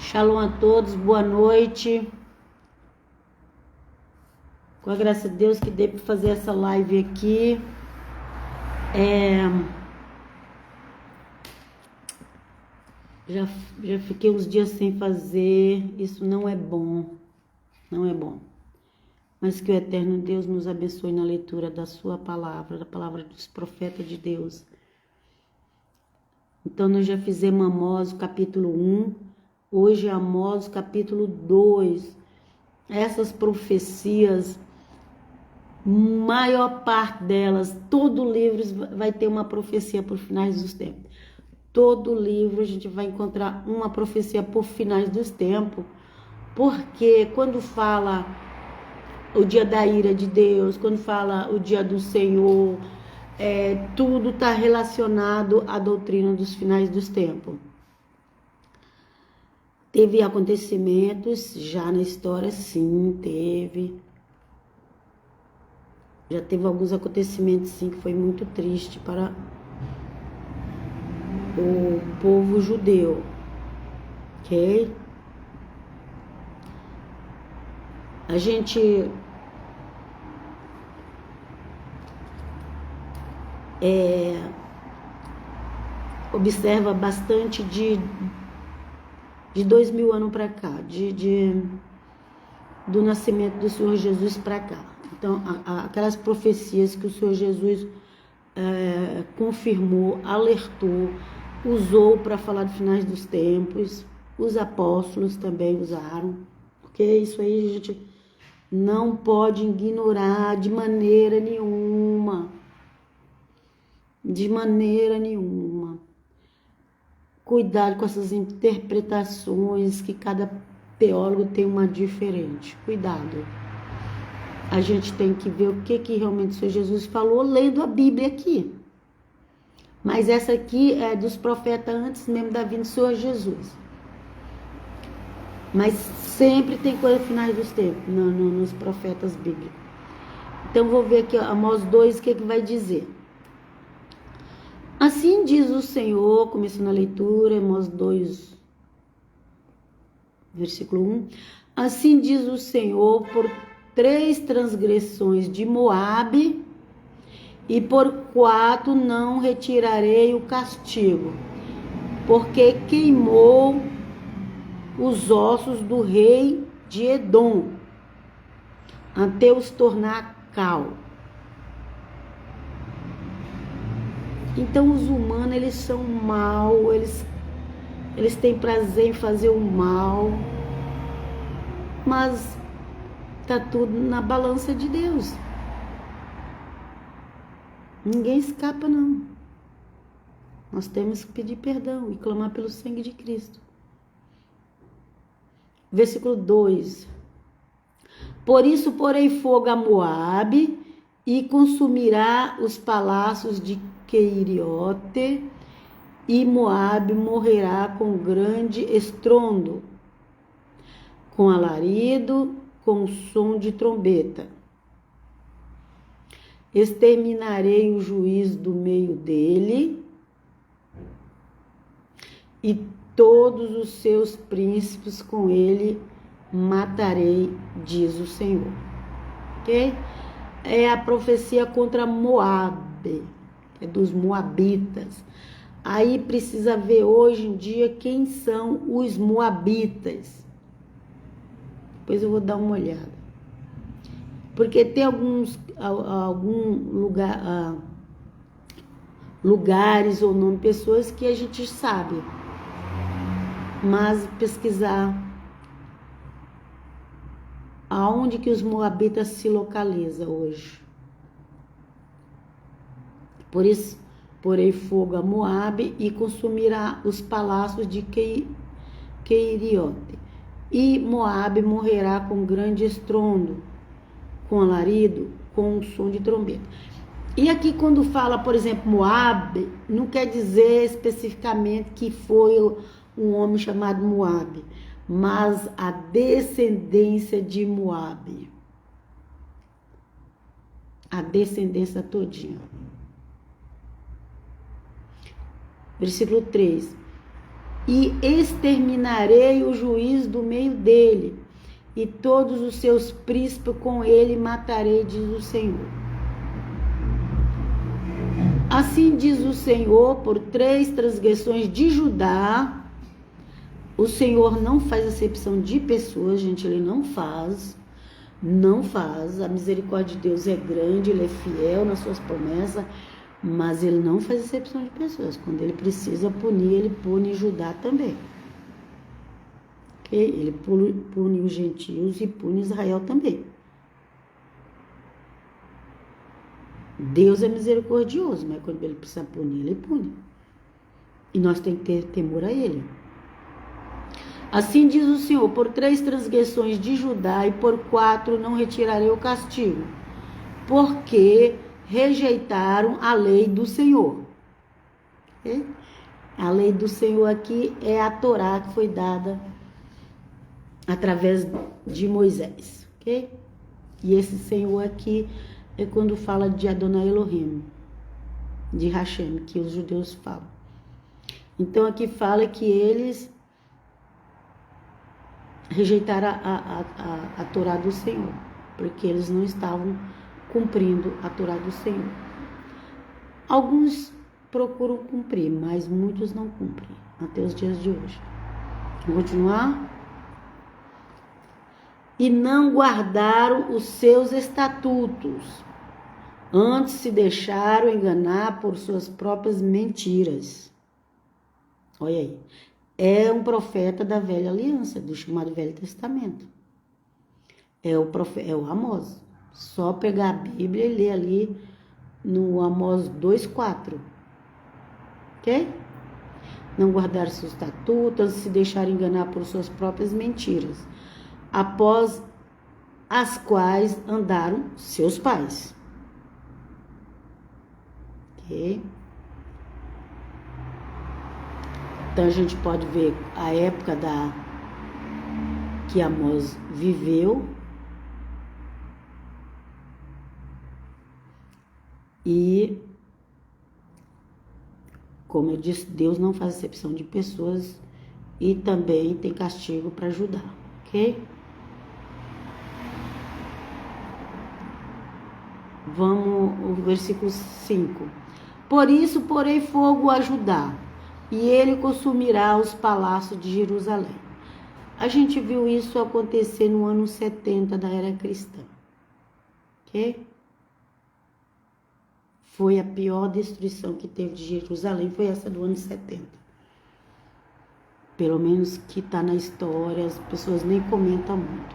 Shalom a todos, boa noite. Com a graça de Deus que dê para fazer essa live aqui. Já fiquei uns dias sem fazer, isso não é bom, não é bom. Mas que o eterno Deus nos abençoe na leitura da sua palavra, da palavra dos profetas de Deus. Então nós já fizemos Amós capítulo 1, hoje é Amós capítulo 2. Essas profecias, maior parte delas, todo livro vai ter uma profecia por finais dos tempos. Todo livro a gente vai encontrar uma profecia por finais dos tempos, porque quando fala o dia da ira de Deus, quando fala o dia do Senhor, tudo está relacionado à doutrina dos finais dos tempos. Teve acontecimentos já na história, sim, teve. Já teve alguns acontecimentos, sim, que foi muito triste para o povo judeu, ok? A gente observa bastante de 2000 anos para cá, do nascimento do Senhor Jesus para cá. Então, aquelas profecias que o Senhor Jesus confirmou, alertou, usou para falar de finais dos tempos, os apóstolos também usaram, porque isso aí a gente não pode ignorar de maneira nenhuma. De maneira nenhuma. Cuidado com essas interpretações, que cada teólogo tem uma diferente. Cuidado. A gente tem que ver o que realmente o Senhor Jesus falou lendo a Bíblia aqui. Mas essa aqui é dos profetas antes mesmo da vinda do Senhor Jesus. Mas sempre tem coisa finais dos tempos nos profetas bíblicos. Então vou ver aqui Amós 2, o que vai dizer. Assim diz o Senhor, começando a leitura, Amós 2, versículo 1. Assim diz o Senhor, por 3 transgressões de Moabe, e por 4 não retirarei o castigo, porque queimou os ossos do rei de Edom, até os tornar cal. Então os humanos, eles são mal, eles têm prazer em fazer o mal, mas tá tudo na balança de Deus. Ninguém escapa, não. Nós temos que pedir perdão e clamar pelo sangue de Cristo. Versículo 2. Por isso porei fogo a Moabe e consumirá os palácios de Queiriote, e Moabe morrerá com grande estrondo, com alarido, com som de trombeta. Exterminarei o juiz do meio dele, e todos os seus príncipes com ele matarei, diz o Senhor. Ok? É a profecia contra Moabe, é dos moabitas. Aí precisa ver hoje em dia quem são os moabitas. Depois eu vou dar uma olhada. Porque tem lugares ou nome, pessoas que a gente sabe. Mas pesquisar aonde que os moabitas se localizam hoje. Por isso, porei fogo a Moabe e consumirá os palácios de Queiriote. E Moabe morrerá com grande estrondo, com alarido, com som de trombeta. E aqui quando fala, por exemplo, Moabe, não quer dizer especificamente que foi um homem chamado Moabe, mas a descendência de Moabe. A descendência todinha. Versículo 3. e exterminarei o juiz do meio dele, e todos os seus príncipes com ele matarei, diz o Senhor. Assim diz o Senhor, por 3 transgressões de Judá. O Senhor não faz acepção de pessoas, gente, ele não faz. Não faz. A misericórdia de Deus é grande, ele é fiel nas suas promessas, mas ele não faz acepção de pessoas. Quando ele precisa punir, ele pune Judá também. Okay? Ele pune os gentios e pune Israel também. Deus é misericordioso, mas quando ele precisa punir, ele pune. E nós temos que ter temor a ele. Assim diz o Senhor, por 3 transgressões de Judá e por 4 não retirarei o castigo, porque rejeitaram a lei do Senhor. Okay? A lei do Senhor aqui é a Torá que foi dada através de Moisés. Okay? E esse Senhor aqui é quando fala de Adonai Elohim, de Hashem, que os judeus falam. Então aqui fala que eles rejeitaram a Torá do Senhor, porque eles não estavam cumprindo a Torá do Senhor. Alguns procuram cumprir, mas muitos não cumprem, até os dias de hoje. Vamos continuar? E não guardaram os seus estatutos, antes se deixaram enganar por suas próprias mentiras. Olha aí. É um profeta da velha aliança, do chamado Velho Testamento. É o Amós. Só pegar a Bíblia e ler ali no Amós 2:4. Ok? Não guardar seus estatutos, se deixar enganar por suas próprias mentiras, após as quais andaram seus pais. Ok? Então a gente pode ver a época que Amós viveu e, como eu disse, Deus não faz acepção de pessoas e também tem castigo para ajudar, ok? Vamos ao versículo 5. Por isso porei fogo a Judá, e ele consumirá os palácios de Jerusalém. A gente viu isso acontecer no ano 70 da era cristã. Ok? Foi a pior destruição que teve de Jerusalém, foi essa do ano 70. Pelo menos que está na história, as pessoas nem comentam muito.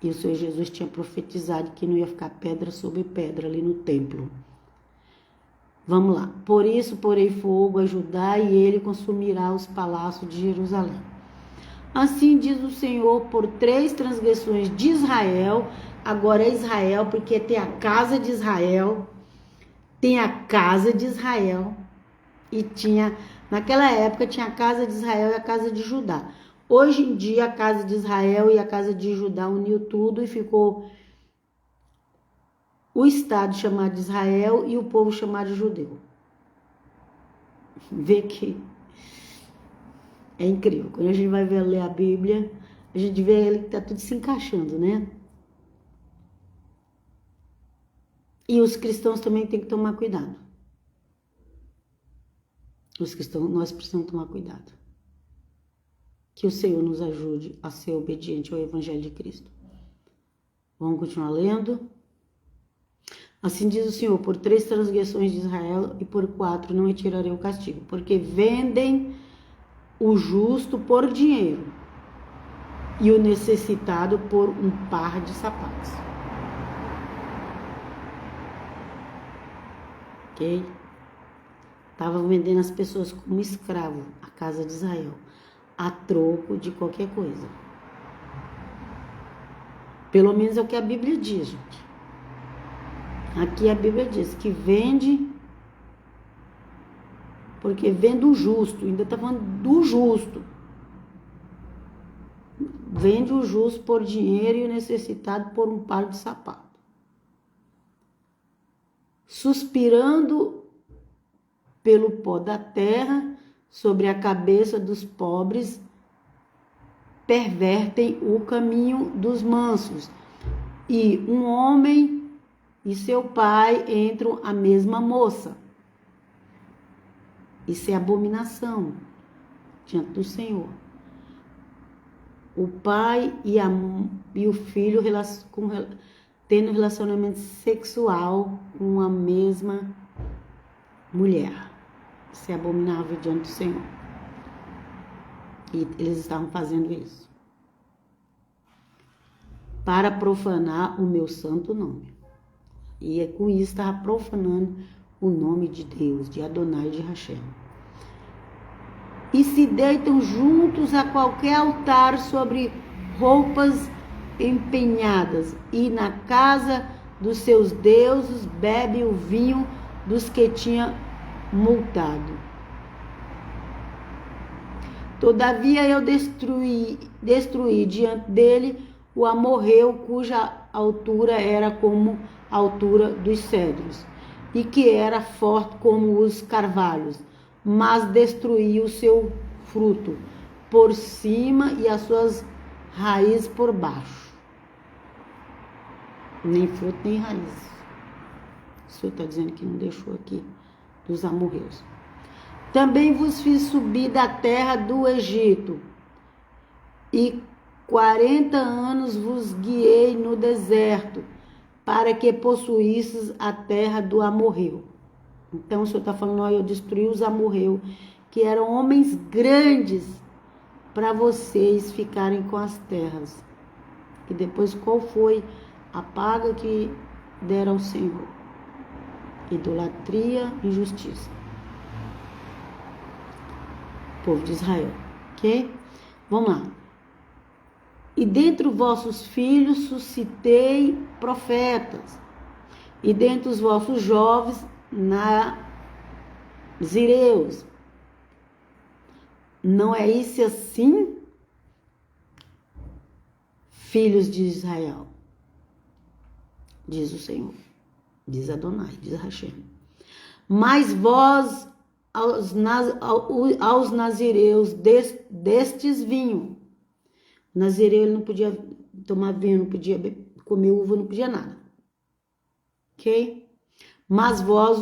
E o Senhor Jesus tinha profetizado que não ia ficar pedra sobre pedra ali no templo. Vamos lá. Por isso porei fogo a Judá e ele consumirá os palácios de Jerusalém. Assim diz o Senhor, por 3 transgressões de Israel. Agora é Israel, porque tem a casa de Israel. Tem a casa de Israel. E naquela época tinha a casa de Israel e a casa de Judá. Hoje em dia a casa de Israel e a casa de Judá uniu tudo e ficou o Estado chamado de Israel e o povo chamado de judeu. Vê que é incrível. Quando a gente vai ler a Bíblia, a gente vê ele que está tudo se encaixando, né? E os cristãos também têm que tomar cuidado. Os cristãos, nós precisamos tomar cuidado. Que o Senhor nos ajude a ser obediente ao Evangelho de Cristo. Vamos continuar lendo? Assim diz o Senhor, por 3 transgressões de Israel e por 4 não retirarei o castigo, porque vendem o justo por dinheiro e o necessitado por um par de sapatos. Ok? Estavam vendendo as pessoas como escravo, a casa de Israel, a troco de qualquer coisa. Pelo menos é o que a Bíblia diz, gente. Aqui a Bíblia diz que vende, porque vende o justo, ainda está falando do justo. Vende o justo por dinheiro e o necessitado por um par de sapato. Suspirando pelo pó da terra, sobre a cabeça dos pobres, pervertem o caminho dos mansos. E um homem e seu pai entram a mesma moça. Isso é abominação diante do Senhor. O pai e o filho tendo relacionamento sexual com a mesma mulher. Isso é abominável diante do Senhor. E eles estavam fazendo isso para profanar o meu santo nome. E com isso estava profanando o nome de Deus, de Adonai e de Hashem. E se deitam juntos a qualquer altar sobre roupas empenhadas, e na casa dos seus deuses bebe o vinho dos que tinha multado. Todavia eu destruí diante dele o amorreu, cuja altura era como a altura dos cedros, e que era forte como os carvalhos, mas destruí o seu fruto por cima e as suas raízes por baixo. Nem fruto, nem raiz. O Senhor está dizendo que não deixou aqui dos amorreus. Também vos fiz subir da terra do Egito, e 40 anos vos guiei no deserto, para que possuísseis a terra do amorreu. Então o Senhor está falando, ó, eu destruí os amorreus, que eram homens grandes, para vocês ficarem com as terras. E depois qual foi a paga que deram ao Senhor? Idolatria e injustiça. Povo de Israel, ok? Vamos lá. E dentre os vossos filhos suscitei profetas, e dentre os vossos jovens nazireus. Não é isso assim, filhos de Israel? Diz o Senhor, diz Adonai, diz Hashem. Mas vós, aos nazireus destes vinho. O nazireu ele não podia tomar vinho, não podia comer uva, não podia nada. Ok? Mas vós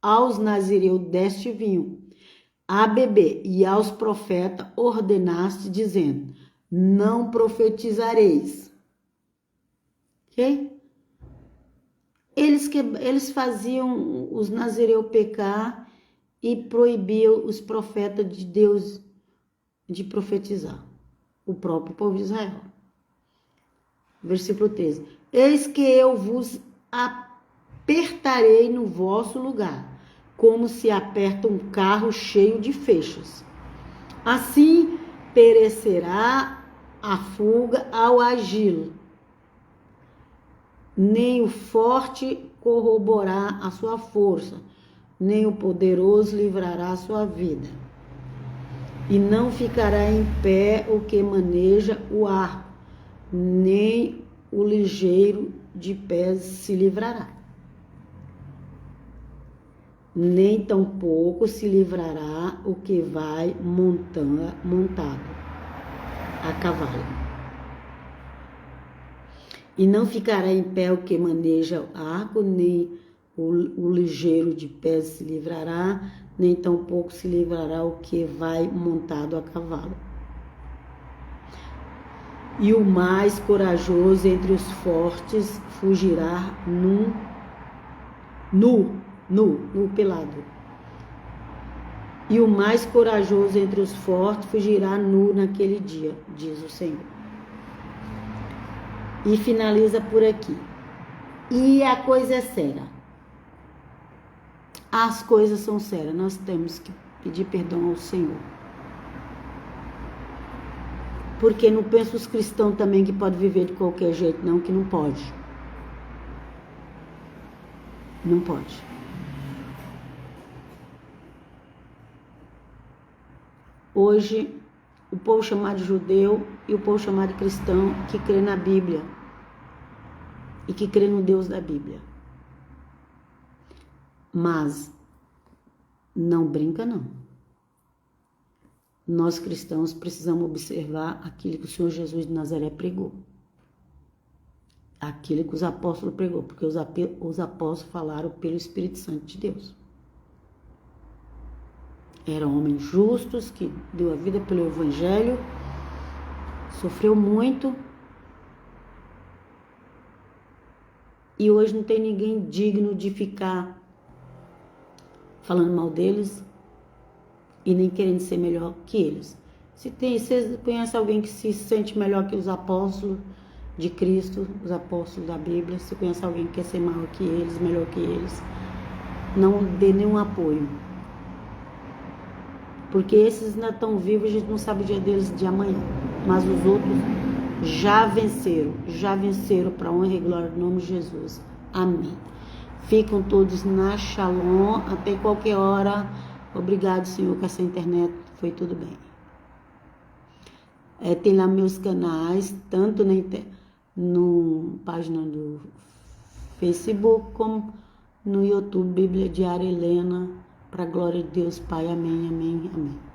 aos nazireus deste vinho a beber, e aos profetas ordenaste, dizendo, não profetizareis. Ok? Eles faziam os nazireus pecar e proibiam os profetas de Deus de profetizar, o próprio povo de Israel. Versículo 13. Eis que eu vos apertarei no vosso lugar, como se aperta um carro cheio de feixes. Assim perecerá a fuga ao agir, nem o forte corroborará a sua força, nem o poderoso livrará a sua vida. E não ficará em pé o que maneja o arco, nem o ligeiro de pés se livrará. Nem tampouco se livrará o que vai montado a cavalo. E não ficará em pé o que maneja o arco, nem o ligeiro de pés se livrará, nem tampouco se livrará o que vai montado a cavalo. E o mais corajoso entre os fortes fugirá nu, pelado. E o mais corajoso entre os fortes fugirá nu naquele dia, diz o Senhor. E finaliza por aqui. E a coisa é séria. As coisas são sérias. Nós temos que pedir perdão ao Senhor. Porque não pensa os cristãos também que pode viver de qualquer jeito, não, que não pode. Não pode. Hoje, o povo chamado de judeu e o povo chamado de cristão que crê na Bíblia e que crê no Deus da Bíblia. Mas Não brinca, não. Nós cristãos precisamos observar aquilo que o Senhor Jesus de Nazaré pregou. Aquilo que os apóstolos pregou, porque os apóstolos falaram pelo Espírito Santo de Deus. Eram homens justos, que deu a vida pelo Evangelho, sofreu muito, e hoje não tem ninguém digno de ficar falando mal deles e nem querendo ser melhor que eles. Se você conhece alguém que se sente melhor que os apóstolos de Cristo, os apóstolos da Bíblia, se conhece alguém que quer ser maior que eles, melhor que eles, não dê nenhum apoio. Porque esses ainda estão vivos, a gente não sabe o dia deles de amanhã. Mas os outros já venceram para a honra e glória do nome de Jesus. Amém. Ficam todos na Shalom, até qualquer hora. Obrigado, Senhor, que essa internet foi tudo bem. Tem lá meus canais, tanto no página do Facebook, como no YouTube, Bíblia Diária Helena, para a glória de Deus, Pai. Amém, amém, amém.